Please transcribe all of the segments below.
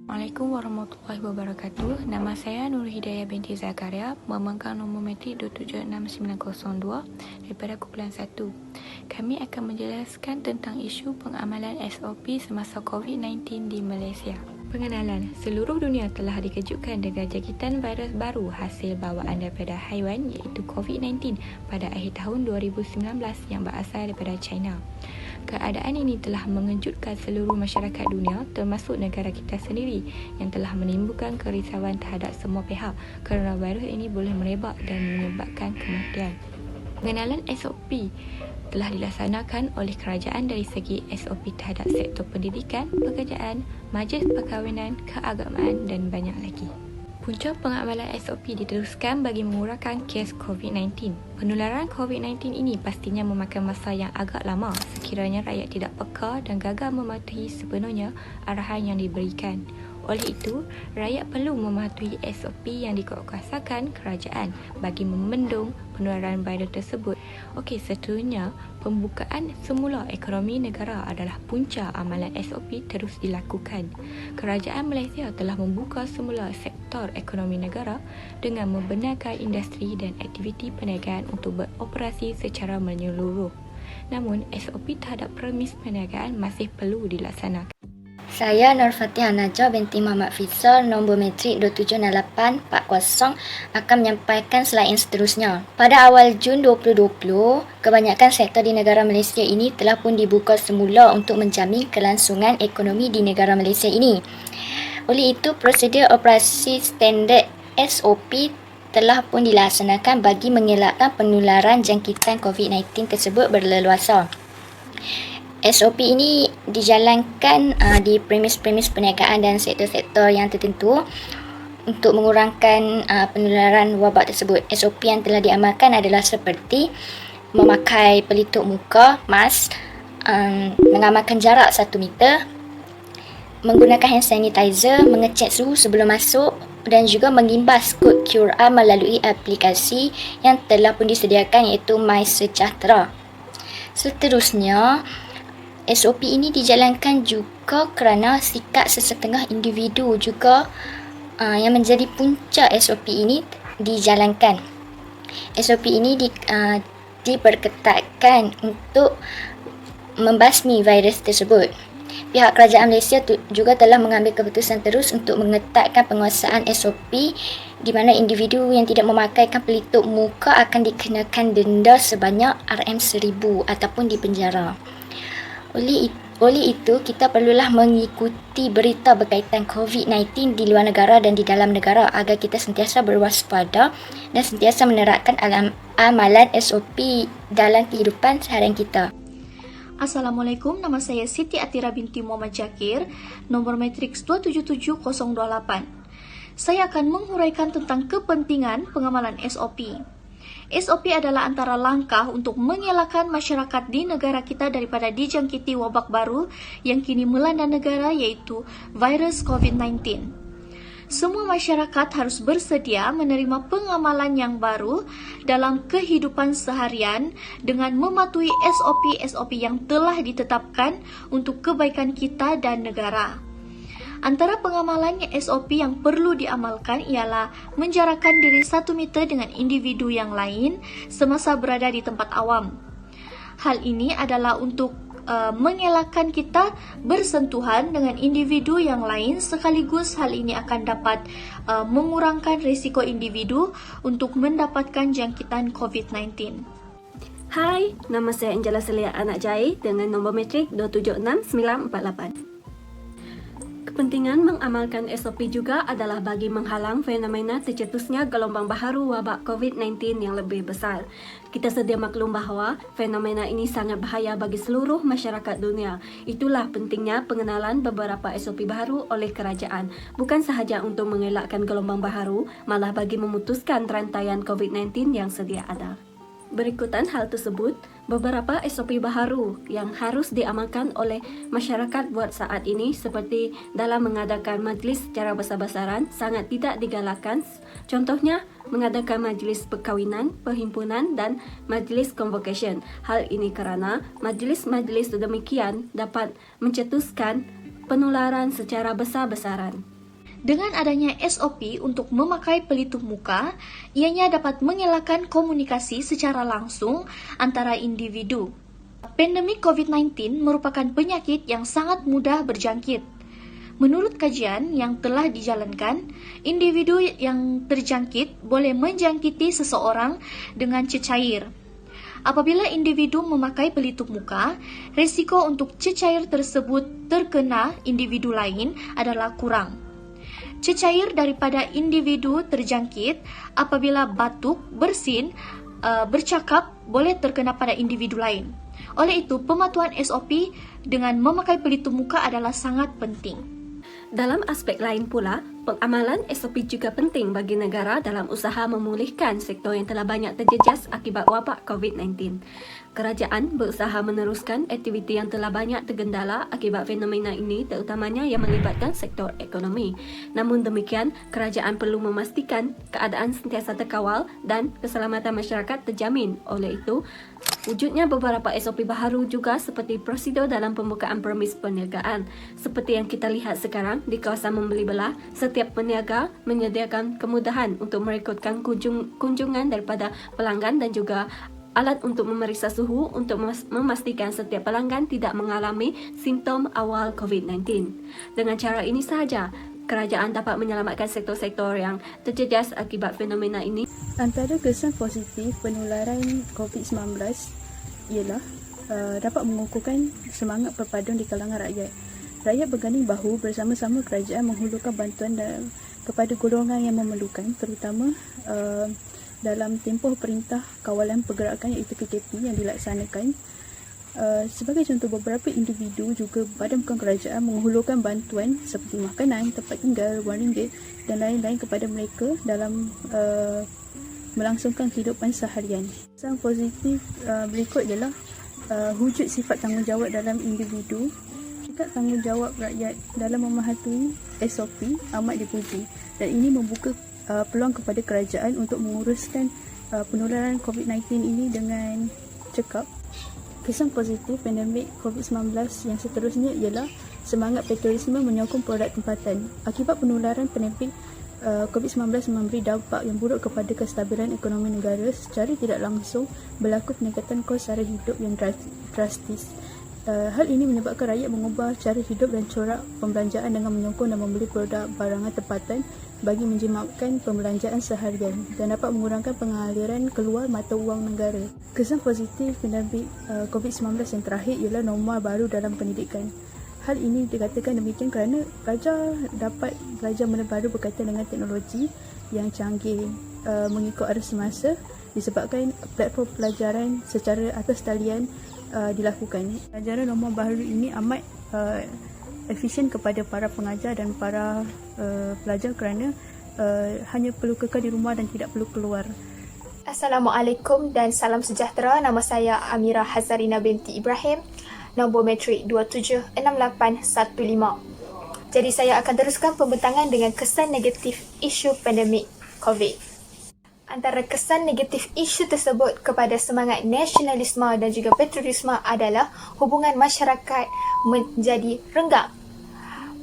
Assalamualaikum warahmatullahi wabarakatuh. Nama saya Nur Hidayah binti Zakaria, memegang nombor metrik 2766902 daripada kumpulan 1. Kami akan menjelaskan tentang isu pengamalan SOP semasa COVID-19 di Malaysia. Pengenalan, seluruh dunia telah dikejutkan dengan jangkitan virus baru hasil bawaan daripada haiwan iaitu COVID-19 pada akhir tahun 2019 yang berasal daripada China. Keadaan ini telah mengejutkan seluruh masyarakat dunia termasuk negara kita sendiri yang telah menimbulkan kerisauan terhadap semua pihak kerana virus ini boleh merebak dan menyebabkan kematian. Pengenalan SOP telah dilaksanakan oleh kerajaan dari segi SOP terhadap sektor pendidikan, pekerjaan, majlis perkahwinan, keagamaan dan banyak lagi. Punca pengamalan SOP diteruskan bagi mengurangkan kes COVID-19. Penularan COVID-19 ini pastinya memakan masa yang agak lama sekiranya rakyat tidak peka dan gagal mematuhi sepenuhnya arahan yang diberikan. Oleh itu, rakyat perlu mematuhi SOP yang dikuatkuasakan kerajaan bagi membendung penularan virus tersebut. Okey, seterusnya, pembukaan semula ekonomi negara adalah punca amalan SOP terus dilakukan. Kerajaan Malaysia telah membuka semula sektor ekonomi negara dengan membenarkan industri dan aktiviti perniagaan untuk beroperasi secara menyeluruh. Namun, SOP terhadap premis perniagaan masih perlu dilaksanakan. Saya Nur Fatihah Najah binti Muhammad Fizal, nombor metrik 27840 akan menyampaikan slide yang seterusnya. Pada awal Jun 2020, kebanyakan sektor di negara Malaysia ini telah pun dibuka semula untuk menjamin kelangsungan ekonomi di negara Malaysia ini. Oleh itu, prosedur operasi standard SOP telah pun dilaksanakan bagi mengelakkan penularan jangkitan COVID-19 tersebut berleluasa. SOP ini dijalankan di premis-premis perniagaan dan sektor-sektor yang tertentu untuk mengurangkan penularan wabak tersebut. SOP yang telah diamalkan adalah seperti memakai pelitup muka, mask, mengamalkan jarak 1 meter, menggunakan hand sanitizer, mengecek suhu sebelum masuk dan juga mengimbas kod QR melalui aplikasi yang telah pun disediakan iaitu MySejahtera. Seterusnya, SOP ini dijalankan juga kerana sikap sesetengah individu juga yang menjadi punca SOP ini dijalankan. SOP ini diperketatkan untuk membasmi virus tersebut. Pihak kerajaan Malaysia juga telah mengambil keputusan terus untuk mengetatkan penguasaan SOP di mana individu yang tidak memakaikan pelitup muka akan dikenakan denda sebanyak RM1000 ataupun dipenjara. Oleh itu, kita perlulah mengikuti berita berkaitan COVID-19 di luar negara dan di dalam negara agar kita sentiasa berwaspada dan sentiasa menerapkan amalan SOP dalam kehidupan seharian kita. Assalamualaikum, nama saya Siti Atira binti Muhammad Jakir, nombor matriks 277028. Saya akan menghuraikan tentang kepentingan pengamalan SOP. SOP adalah antara langkah untuk mengelakkan masyarakat di negara kita daripada dijangkiti wabak baru yang kini melanda negara iaitu virus COVID-19. Semua masyarakat harus bersedia menerima pengamalan yang baru dalam kehidupan seharian dengan mematuhi SOP-SOP yang telah ditetapkan untuk kebaikan kita dan negara. Antara pengamalan SOP yang perlu diamalkan ialah menjarakkan diri 1 meter dengan individu yang lain semasa berada di tempat awam. Hal ini adalah untuk mengelakkan kita bersentuhan dengan individu yang lain, sekaligus hal ini akan dapat mengurangkan risiko individu untuk mendapatkan jangkitan COVID-19. Hai, nama saya Angela Selia Anak Jai dengan nombor metrik 276948. Kepentingan mengamalkan SOP juga adalah bagi menghalang fenomena tercetusnya gelombang baharu wabak COVID-19 yang lebih besar. Kita sedia maklum bahawa fenomena ini sangat bahaya bagi seluruh masyarakat dunia. Itulah pentingnya pengenalan beberapa SOP baharu oleh kerajaan. Bukan sahaja untuk mengelakkan gelombang baharu, malah bagi memutuskan rantaian COVID-19 yang sedia ada. Berikutan hal tersebut, beberapa SOP baharu yang harus diamalkan oleh masyarakat buat saat ini seperti dalam mengadakan majlis secara besar-besaran sangat tidak digalakkan. Contohnya, mengadakan majlis perkahwinan, perhimpunan dan majlis convocation. Hal ini kerana majlis-majlis demikian dapat mencetuskan penularan secara besar-besaran. Dengan adanya SOP untuk memakai pelitup muka, ianya dapat mengelakkan komunikasi secara langsung antara individu. Pandemik COVID-19 merupakan penyakit yang sangat mudah berjangkit. Menurut kajian yang telah dijalankan, individu yang terjangkit boleh menjangkiti seseorang dengan cecair. Apabila individu memakai pelitup muka, risiko untuk cecair tersebut terkena individu lain adalah kurang. Cecair daripada individu terjangkit apabila batuk, bersin, bercakap boleh terkena pada individu lain. Oleh itu, pematuhan SOP dengan memakai pelitup muka adalah sangat penting. Dalam aspek lain pula, pengamalan SOP juga penting bagi negara dalam usaha memulihkan sektor yang telah banyak terjejas akibat wabak COVID-19. Kerajaan berusaha meneruskan aktiviti yang telah banyak tergendala akibat fenomena ini, terutamanya yang melibatkan sektor ekonomi. Namun demikian, kerajaan perlu memastikan keadaan sentiasa terkawal dan keselamatan masyarakat terjamin. Oleh itu, wujudnya beberapa SOP baharu juga seperti prosedur dalam pembukaan premis perniagaan. Seperti yang kita lihat sekarang di kawasan membeli belah, setiap peniaga menyediakan kemudahan untuk merekodkan kunjungan daripada pelanggan dan juga alat untuk memeriksa suhu untuk memastikan setiap pelanggan tidak mengalami simptom awal COVID-19. Dengan cara ini sahaja, kerajaan dapat menyelamatkan sektor-sektor yang terjejas akibat fenomena ini. Antara kesan positif penularan COVID-19 ialah dapat mengukuhkan semangat perpaduan di kalangan rakyat. Rakyat berganding bahu bersama-sama kerajaan menghulurkan bantuan kepada golongan yang memerlukan, terutama dalam tempoh perintah kawalan pergerakan iaitu PKP yang dilaksanakan. Sebagai contoh, beberapa individu juga badan bukan kerajaan menghulurkan bantuan seperti makanan, tempat tinggal, wang ringgit dan lain-lain kepada mereka dalam melangsungkan kehidupan seharian. Kesan positif berikut ialah wujud sifat tanggungjawab dalam individu. Sikap tanggungjawab rakyat dalam mematuhi SOP amat dipuji dan ini membuka peluang kepada kerajaan untuk menguruskan penularan COVID-19 ini dengan cekap. Kesan positif pandemik COVID-19 yang seterusnya ialah semangat patriotisme menyokong produk tempatan. Akibat penularan pandemik COVID-19 memberi dampak yang buruk kepada kestabilan ekonomi negara, secara tidak langsung berlaku peningkatan kos sara hidup yang drastis. Hal ini menyebabkan rakyat mengubah cara hidup dan corak pembelanjaan dengan menyokong dan membeli produk barangan tempatan bagi menjimatkan pembelanjaan seharian dan dapat mengurangkan pengaliran keluar mata wang negara. Kesan positif pandemik COVID-19 yang terakhir ialah norma baru dalam pendidikan. Hal ini dikatakan demikian kerana pelajar dapat belajar benda baru berkaitan dengan teknologi yang canggih mengikut arus semasa disebabkan platform pelajaran secara atas talian dilakukan. Pelajaran norma baru ini amat efisien kepada para pengajar dan para pelajar kerana hanya perlu kekal di rumah dan tidak perlu keluar. Assalamualaikum dan salam sejahtera. Nama saya Amira Hazarina binti Ibrahim, nombor matrik 276815. Jadi saya akan teruskan pembentangan dengan kesan negatif isu pandemik COVID. Antara kesan negatif isu tersebut kepada semangat nasionalisme dan juga patriotisme adalah hubungan masyarakat menjadi renggang.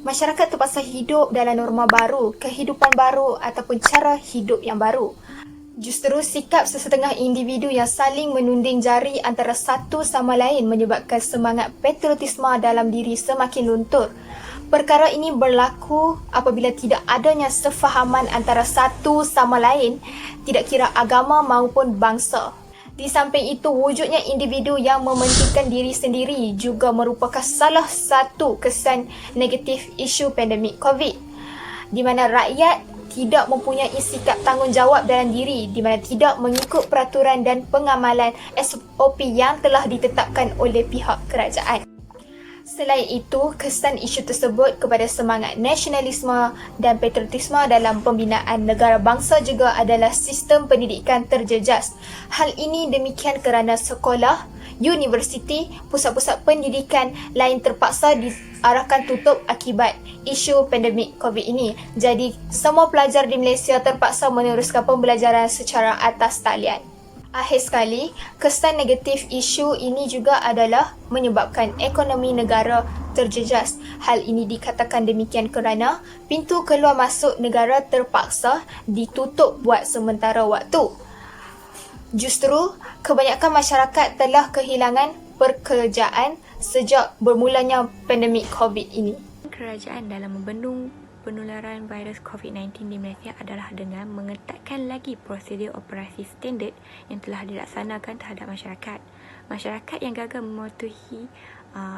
Masyarakat terpaksa hidup dalam norma baru, kehidupan baru ataupun cara hidup yang baru. Justru sikap sesetengah individu yang saling menunding jari antara satu sama lain menyebabkan semangat patriotisme dalam diri semakin luntur. Perkara ini berlaku apabila tidak adanya sefahaman antara satu sama lain, tidak kira agama maupun bangsa. Di samping itu, wujudnya individu yang mementingkan diri sendiri juga merupakan salah satu kesan negatif isu pandemik COVID, di mana rakyat tidak mempunyai sikap tanggungjawab dalam diri, di mana tidak mengikut peraturan dan pengamalan SOP yang telah ditetapkan oleh pihak kerajaan. Selain itu, kesan isu tersebut kepada semangat nasionalisme dan patriotisme dalam pembinaan negara bangsa juga adalah sistem pendidikan terjejas. Hal ini demikian kerana sekolah, universiti, pusat-pusat pendidikan lain terpaksa diarahkan tutup akibat isu pandemik COVID ini. Jadi, semua pelajar di Malaysia terpaksa meneruskan pembelajaran secara atas talian. Akhir sekali, kesan negatif isu ini juga adalah menyebabkan ekonomi negara terjejas. Hal ini dikatakan demikian kerana pintu keluar masuk negara terpaksa ditutup buat sementara waktu. Justru, kebanyakan masyarakat telah kehilangan pekerjaan sejak bermulanya pandemik COVID ini. Kerajaan dalam membendung penularan virus COVID-19 di Malaysia adalah dengan mengetatkan lagi prosedur operasi standard yang telah dilaksanakan terhadap masyarakat. Masyarakat yang gagal mematuhi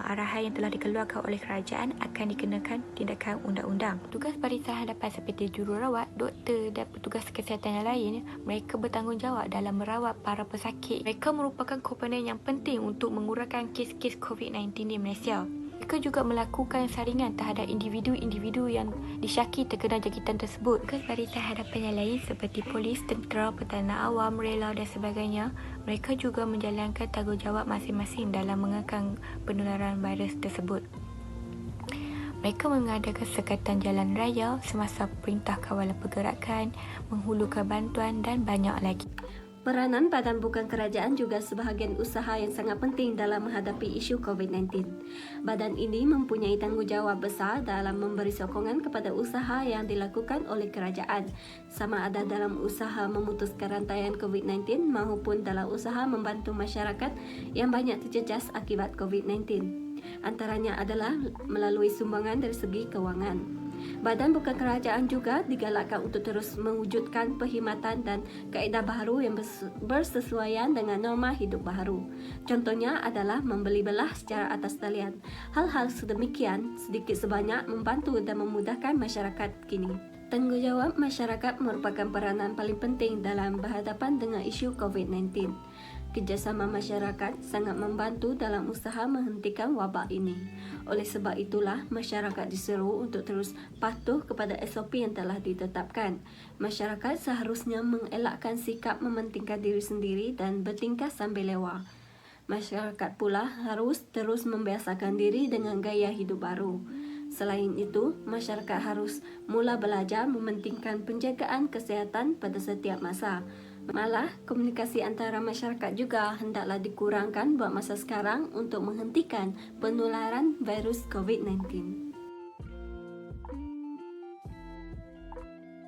arahan yang telah dikeluarkan oleh kerajaan akan dikenakan tindakan undang-undang. Tugas barisan hadapan seperti jururawat, doktor dan petugas kesihatan yang lain, mereka bertanggungjawab dalam merawat para pesakit. Mereka merupakan komponen yang penting untuk mengurangkan kes-kes COVID-19 di Malaysia. Mereka juga melakukan saringan terhadap individu-individu yang disyaki terkena jangkitan tersebut. Tugas barisan hadapan yang lain seperti polis, tentera, pertahanan awam, rela dan sebagainya, mereka juga menjalankan tanggungjawab masing-masing dalam mengekang penularan virus tersebut. Mereka mengadakan sekatan jalan raya semasa perintah kawalan pergerakan, menghulurkan bantuan dan banyak lagi. Peranan badan bukan kerajaan juga sebahagian usaha yang sangat penting dalam menghadapi isu COVID-19. Badan ini mempunyai tanggungjawab besar dalam memberi sokongan kepada usaha yang dilakukan oleh kerajaan, sama ada dalam usaha memutuskan rantaian COVID-19 maupun dalam usaha membantu masyarakat yang banyak terjejas akibat COVID-19. Antaranya adalah melalui sumbangan dari segi kewangan. Badan bukan kerajaan juga digalakkan untuk terus mewujudkan perkhidmatan dan kaedah baharu yang bersesuaian dengan norma hidup baharu. Contohnya adalah membeli belah secara atas talian. Hal-hal sedemikian sedikit sebanyak membantu dan memudahkan masyarakat kini. Tanggungjawab masyarakat merupakan peranan paling penting dalam berhadapan dengan isu COVID-19. Kerjasama masyarakat sangat membantu dalam usaha menghentikan wabak ini. Oleh sebab itulah, masyarakat diseru untuk terus patuh kepada SOP yang telah ditetapkan. Masyarakat seharusnya mengelakkan sikap mementingkan diri sendiri dan bertingkah sambil lewa. Masyarakat pula harus terus membiasakan diri dengan gaya hidup baru. Selain itu, masyarakat harus mula belajar mementingkan penjagaan kesihatan pada setiap masa. Malah, komunikasi antara masyarakat juga hendaklah dikurangkan buat masa sekarang untuk menghentikan penularan virus COVID-19.